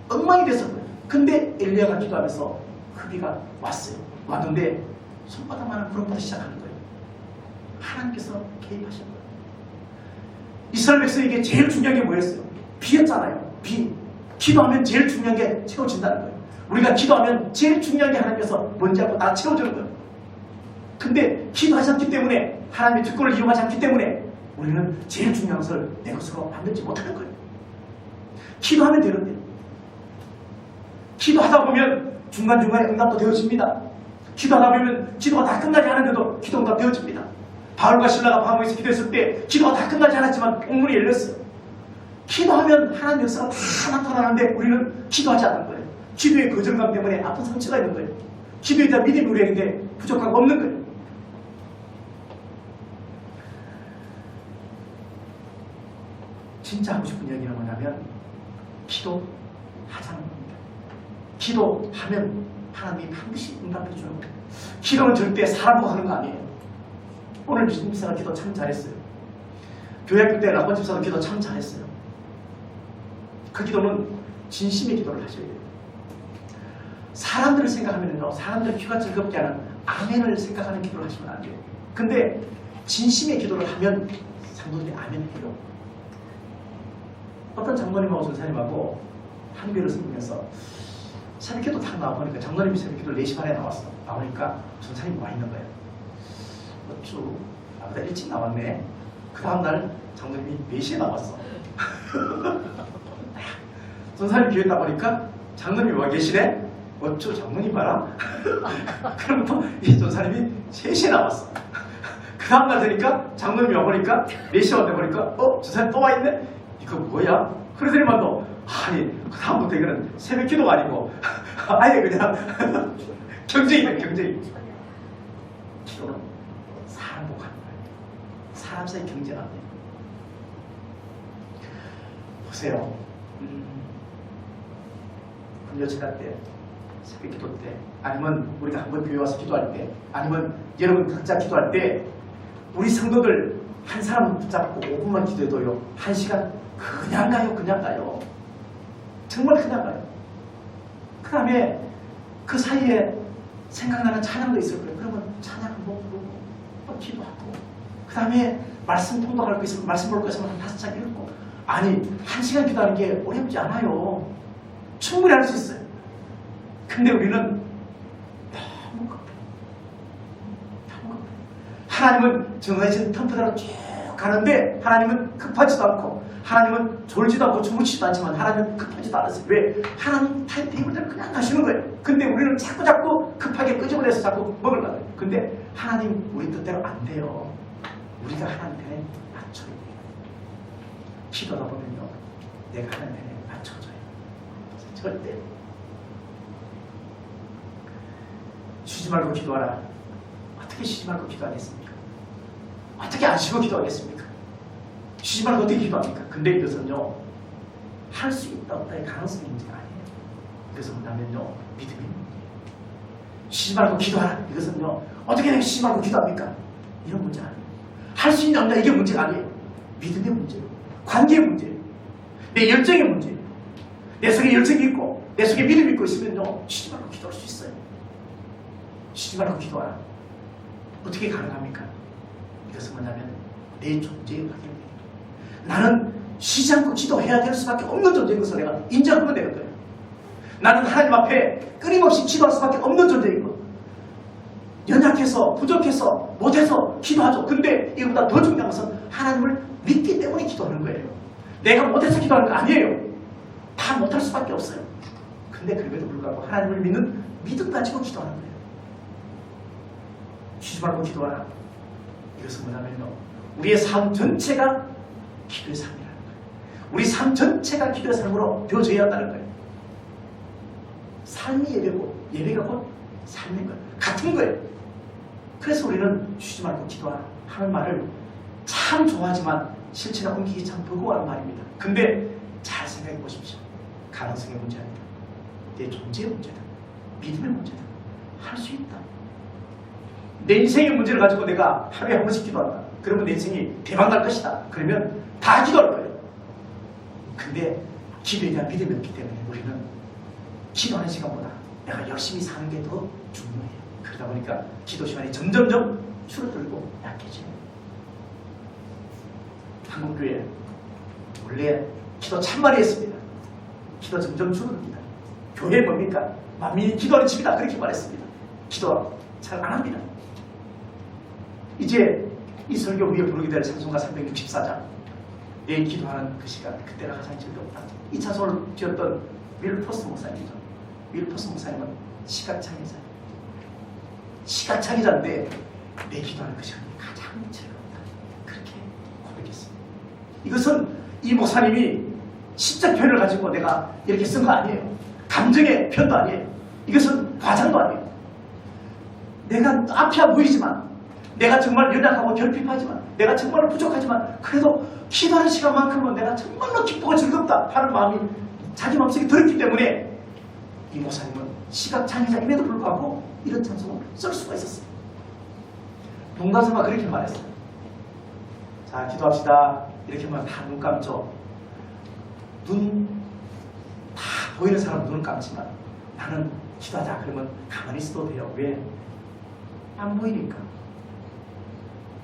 [SPEAKER 1] 엉망이 됐었거든요. 근데 엘리야가 기도하면서 그 비가 왔어요. 왔는데 손바닥만한 구름부터 시작하는 거예요. 하나님께서 개입하신 거예요. 이스라엘 백성에게 제일 중요한 게 뭐였어요? 비였잖아요. 비. 기도하면 제일 중요한 게 채워진다는 거예요. 우리가 기도하면 제일 중요한 게 하나님께서 뭔지 알고 다 채워주는 거예요. 근데 기도하지 않기 때문에 하나님의 특권을 이용하지 않기 때문에 우리는 제일 중요한 것을 내 것으로 만들지 못하는 거예요. 기도하면 되는데 기도하다 보면 중간중간에 응답도 되어집니다. 기도하다 보면 기도가 다 끝나지 않았는데도 기도 응답 되어집니다. 바울과 신라가 방황에서 기도했을 때 기도가 다 끝나지 않았지만 옥문이 열렸어요. 기도하면 하나님 역사가 다 나타나는데 우리는 기도하지 않는 거예요. 기도의 거절감 때문에 아픈 상처가 있는 거예요. 기도에 대한 믿음이 우리에게 부족하고 없는 거예요. 진짜 하고 싶은 이야기는 뭐냐면 기도하자는 겁니다. 기도하면 하나님이 반드시 응답해 주는 거예요. 기도는 절대 사람 보고 하는 거 아니에요. 오늘 유진 집사가 기도 참 잘했어요. 교회학교 때 라본 집사도 기도 참 잘했어요. 그 기도는 진심의 기도를 하셔야 돼요. 사람들을 생각하면요, 사람들 귀가 즐겁게 하는 아멘을 생각하는 기도를 하시면 안 돼요. 근데 진심의 기도를 하면 상도들이 아멘 해요. 어떤 장로님하고 전사님하고 한교를 섬기면서 새벽기도 탁 나와보니까 장로님이 새벽기도 4시 반에 나오니까 전사님이 와 있는 거예요. 어쭈, 나보다 일찍 나왔네. 그 다음날 장로님이 4시에 나왔어. 전사님이 교회 나오니까 장로님이 와 계시네? 어쭈, 장로님 봐라. 그러면서 이 전사님이 3시에 나왔어. 그 다음날 되니까 장로님이 와보니까 4시에 왔다 보니까 전사님 또 와 있네? 이거 뭐야? 그러더니만 너 아니 그 다음부터 이거는 새벽 기도가 아니고 아예 그냥 경쟁이다, 경쟁. 기도는 사람 보고 하는 거예요. 사람 사이 경쟁합니다. 보세요. 금요철학 때, 새벽 기도 때, 아니면 우리가 한번 교회 와서 기도할 때, 아니면 여러분 각자 기도할 때 우리 성도들 한 사람 붙잡고 5분만 기도해도요 1시간 그냥 가요, 그냥 가요. 정말 그냥 가요. 그 다음에 그 사이에 생각나는 찬양도 있을 거예요. 그러면 찬양 한번 부르고 또 기도하고, 그 다음에 말씀 통독할 거 있으면 말씀 볼 거 있으면 한 5장 읽고. 아니 1시간 기도하는 게 어렵지 않아요. 충분히 할 수 있어요. 근데 우리는 너무 급해요. 너무 급해요. 하나님은 정해진 텀프대로 쭉 가는데 하나님은 급하지도 않고, 하나님은 졸지도 않고 주무시지도 않지만 하나님은 급하지도 않았어요. 왜? 하나님 타임테이블대로 그냥 가시는 거예요. 근데 우리는 자꾸 급하게 끄집어내서 자꾸 먹으려고 해요. 근데 하나님 우리 뜻대로 안 돼요. 우리가 하나님 편에 맞춰야 돼요. 기도하다 보면요 내가 하나님 편에 맞춰줘요. 절대 쉬지 말고 기도하라. 어떻게 쉬지 말고 기도하겠습니까? 어떻게 안 쉬고 기도하겠습니까? 쉬지 말고 어떻게 기도합니까? 근데 이것은요 할 수 있다 없다의 가능성이 문제가 아니에요. 이것은 뭐냐면요 믿음의 문제예요. 쉬지 말고 기도하라. 이것은요 어떻게 내가 쉬지 말고 기도합니까? 이런 문제 아니에요. 할 수 있냐 없냐 이게 문제가 아니에요. 믿음의 문제예요. 관계의 문제예요. 내 열정의 문제예요. 내 속에 열정이 있고 내 속에 믿음이 있고 있으면요 쉬지 말고 기도할 수 있어요. 쉬지 말고 기도하라. 어떻게 가능합니까? 이것은 뭐냐면 내 존재의 확인이에요. 나는 쉬지 않고 기도해야 될 수밖에 없는 존재인 것을 내가 인정하면 되거든요. 나는 하나님 앞에 끊임없이 기도할 수밖에 없는 존재인 것. 연약해서 부족해서 못해서 기도하죠. 근데 이거보다 더 중요한 것은 하나님을 믿기 때문에 기도하는 거예요. 내가 못해서 기도하는 거 아니에요. 다 못할 수밖에 없어요. 근데 그럼에도 불구하고 하나님을 믿는 믿음 가지고 기도하는 거예요. 쉬지 말고 기도하라. 이것은 뭐냐면요 우리의 삶 전체가 기도의 삶이라는 거예요. 우리 삶 전체가 기도의 삶으로 되어져야 한다는 거예요. 삶이 예배고 예배가 곧 삶인 거예요. 같은 거예요. 그래서 우리는 쉬지 말고 기도하라 하는 말을 참 좋아하지만 실천에 옮기기 참 버거워하는 말입니다. 근데 잘 생각해 보십시오. 가능성의 문제 아니다. 내 존재의 문제다. 믿음의 문제다. 할 수 있다. 내 인생의 문제를 가지고 내가 하루에 한 번씩 기도한다. 그러면 내 인생이 대박날 것이다. 그러면 다 기도할 거예요. 근데 기도에 대한 믿음이 없기 때문에 우리는 기도하는 시간보다 내가 열심히 사는 게 더 중요해요. 그러다 보니까 기도 시간이 점점점 줄어들고 약해져요. 한국교회 원래 기도 참 많이 했습니다. 기도 점점 줄어듭니다. 교회 뭡니까? 만민이 기도하는 집이다. 그렇게 말했습니다. 기도 잘 안 합니다. 이제 이 설교 위에 부르게 될 찬송가 364장 내 기도하는 그 시간 그때가 가장 즐겁다. 이 찬송을 지었던 윌퍼스 목사님이죠. 윌퍼스 목사님은 시각장애자예요. 시각장애자인데 내 기도하는 그 시간이 가장 즐겁다. 그렇게 고백했습니다. 이것은 이 목사님이 시적 표현을 가지고 내가 이렇게 쓴 거 아니에요. 감정의 표현도 아니에요. 이것은 과장도 아니에요. 내가 앞이 안 보이지만 내가 정말 연약하고 결핍하지만 내가 정말 부족하지만 그래도 기도하는 시간만큼은 내가 정말로 기쁘고 즐겁다 하는 마음이 자기 마음속에 들었기 때문에 이 목사님은 시각장애자임에도 불구하고 이런 찬송을 쓸 수가 있었어요. 농담삼아 그렇게 말했어요. 자 기도합시다. 이렇게 하면 다 눈 감죠. 눈 다 보이는 사람 눈을 감지만 나는 기도하자 그러면 가만히 있어도 돼요. 왜? 안 보이니까.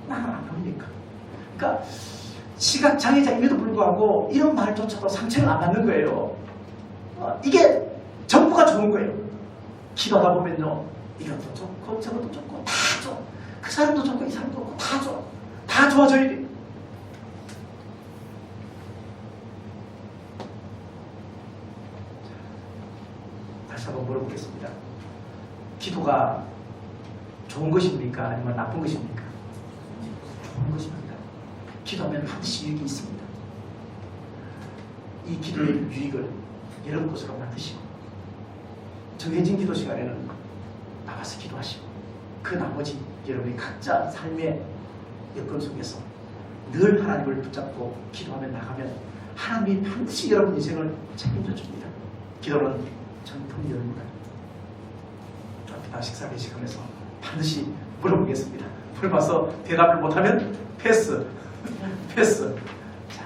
[SPEAKER 1] 나는 안 보이니까. 그러니까 시각장애자임에도 불구하고 이런 말조차도 상처를 안 받는 거예요. 이게 전부가 좋은 거예요. 기도하다 보면요, 이것도 좋고 저것도 좋고 다 좋아. 그 사람도 좋고 이 사람도 좋고 다 좋아. 다 좋아져야 돼. 다시 한번 물어보겠습니다. 기도가 좋은 것입니까? 아니면 나쁜 것입니까? 좋은 것입니다. 기도하면 반드시 유익이 있습니다. 이 기도의 유익을 여러분 것으로 만드시고 정해진 기도 시간에는 나가서 기도하시고 그 나머지 여러분이 각자 삶의 여건 속에서 늘 하나님을 붙잡고 기도하며 나가면 하나님이 반드시 여러분 인생을 책임져 줍니다. 기도는 전통이 여러분과 좀 이따 식사 배식하면서 반드시 물어보겠습니다. 물어봐서 대답을 못하면 패스. 자,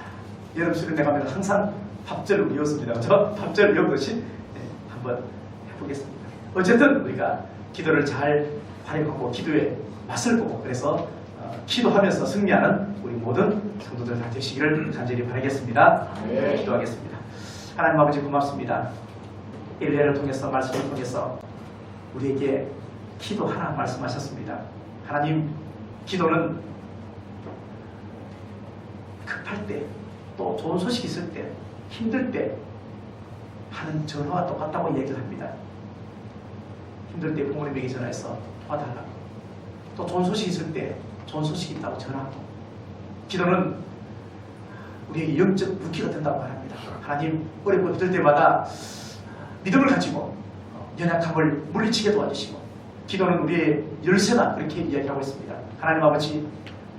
[SPEAKER 1] 여러분 수련회 가면 항상 밥절을 외웠습니다. 그렇죠? 밥절을 외우듯이 한번 해보겠습니다. 어쨌든 우리가 기도를 잘 활용하고 기도의 맛을 보고 그래서 기도하면서 승리하는 우리 모든 성도들 다 되시기를 간절히 바라겠습니다.
[SPEAKER 3] 네.
[SPEAKER 1] 기도하겠습니다. 하나님 아버지 고맙습니다. 일례를 통해서 말씀을 통해서 우리에게 기도하라 말씀하셨습니다. 하나님, 기도는 급할 때, 또 좋은 소식 있을 때, 힘들 때 하는 전화와 똑같다고 얘기를 합니다. 힘들 때 부모님에게 전화해서 도와달라고, 또 좋은 소식 있을 때 좋은 소식이 있다고 전화하고, 기도는 우리에게 영적 무기가 된다고 말합니다. 하나님, 어렵고 힘들 때마다 믿음을 가지고 연약함을 물리치게 도와주시고, 기도는 우리의 열쇠다, 그렇게 이야기하고 있습니다. 하나님 아버지,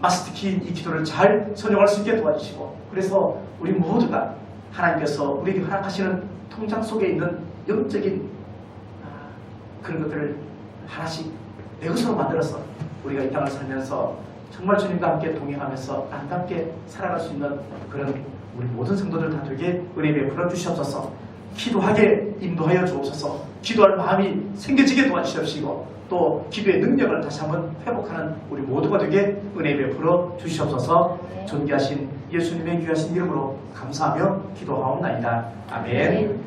[SPEAKER 1] 마스터키 이 기도를 잘 선용할 수 있게 도와주시고, 그래서 우리 모두가 하나님께서 우리에게 허락하시는 통장 속에 있는 영적인 그런 것들을 하나씩 내 것으로 만들어서 우리가 이 땅을 살면서 정말 주님과 함께 동행하면서 아름답게 살아갈 수 있는 그런 우리 모든 성도들 다 되게 은혜 베풀어 주시옵소서. 기도하게 인도하여 주옵소서. 기도할 마음이 생겨지게 도와주시옵시고, 또 기도의 능력을 다시 한번 회복하는 우리 모두가 되게 은혜 베풀어 주시옵소서. 존귀하신 예수님의 귀하신 이름으로 감사하며 기도하옵나이다. 아멘.